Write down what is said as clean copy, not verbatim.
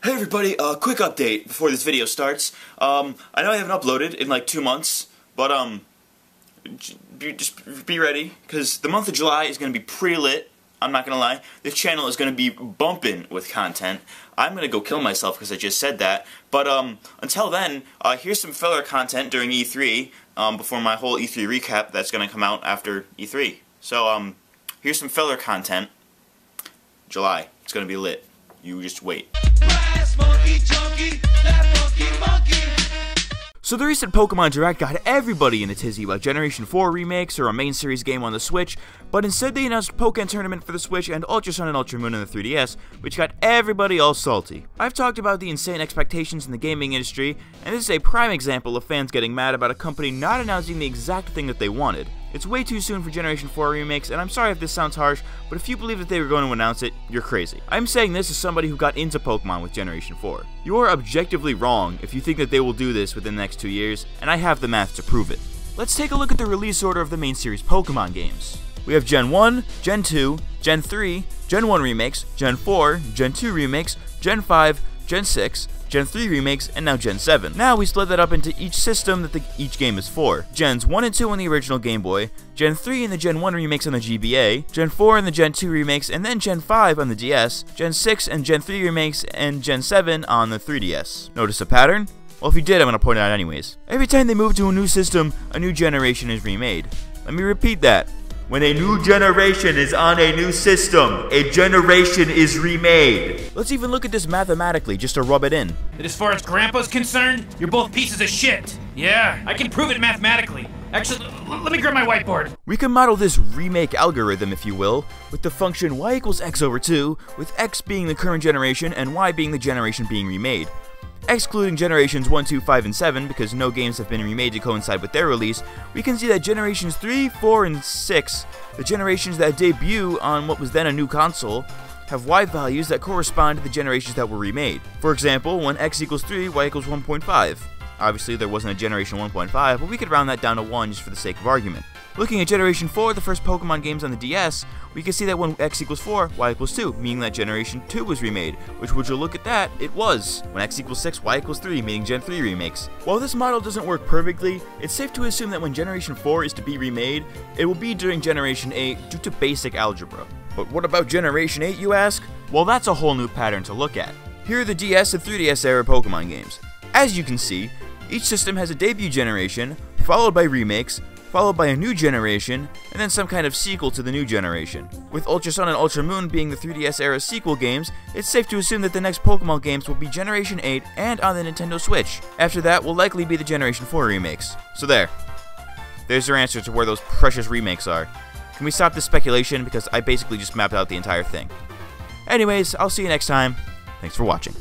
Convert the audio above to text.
Hey everybody, quick update before this video starts. I know I haven't uploaded in like 2 months, but just be ready, because the month of July is going to be pretty lit. I'm not going to lie. This channel is going to be bumping with content. I'm going to go kill myself because I just said that. But until then, here's some filler content during E3, before my whole E3 recap that's going to come out after E3. So here's some filler content. July. It's going to be lit. You just wait. So the recent Pokemon Direct got everybody in a tizzy about Generation 4 remakes or a main series game on the Switch, but instead they announced Pokken Tournament for the Switch and Ultra Sun and Ultra Moon on the 3DS, which got everybody all salty. I've talked about the insane expectations in the gaming industry, and this is a prime example of fans getting mad about a company not announcing the exact thing that they wanted. It's way too soon for Generation 4 remakes, and I'm sorry if this sounds harsh, but if you believe that they were going to announce it, you're crazy. I'm saying this as somebody who got into Pokemon with Generation 4. You are objectively wrong if you think that they will do this within the next 2 years, and I have the math to prove it. Let's take a look at the release order of the main series Pokemon games. We have Gen 1, Gen 2, Gen 3, Gen 1 remakes, Gen 4, Gen 2 remakes, Gen 5, Gen 6, Gen 3 remakes, and now Gen 7. Now we split that up into each system that each game is for. Gens 1 and 2 on the original Game Boy, Gen 3 and the Gen 1 remakes on the GBA, Gen 4 and the Gen 2 remakes, and then Gen 5 on the DS, Gen 6 and Gen 3 remakes, and Gen 7 on the 3DS. Notice a pattern? Well, if you did, I'm going to point it out anyways. Every time they move to a new system, a new generation is remade. Let me repeat that. When a new generation is on a new system, a generation is remade. Let's even look at this mathematically, just to rub it in. That as far as Grandpa's concerned, you're both pieces of shit. Yeah, I can prove it mathematically. Actually, let me grab my whiteboard. We can model this remake algorithm, if you will, with the function y equals x over 2, with x being the current generation and y being the generation being remade. Excluding generations 1, 2, 5, and 7, because no games have been remade to coincide with their release, we can see that generations 3, 4, and 6, the generations that debut on what was then a new console, have y values that correspond to the generations that were remade. For example, when x equals 3, y equals 1.5. Obviously, there wasn't a generation 1.5, but we could round that down to 1 just for the sake of argument. Looking at Generation 4, the first Pokemon games on the DS, we can see that when x equals 4, y equals 2, meaning that Generation 2 was remade, which would you look at that, it was. When x equals 6, y equals 3, meaning Gen 3 remakes. While this model doesn't work perfectly, it's safe to assume that when Generation 4 is to be remade, it will be during Generation 8 due to basic algebra. But what about Generation 8, you ask? Well, that's a whole new pattern to look at. Here are the DS and 3DS era Pokemon games. As you can see, each system has a debut generation, followed by remakes, followed by a new generation, and then some kind of sequel to the new generation. With Ultra Sun and Ultra Moon being the 3DS era sequel games, it's safe to assume that the next Pokemon games will be Generation 8 and on the Nintendo Switch. After that will likely be the Generation 4 remakes. So there's your answer to where those precious remakes are. Can we stop this speculation, because I basically just mapped out the entire thing. Anyways, I'll see you next time. Thanks for watching.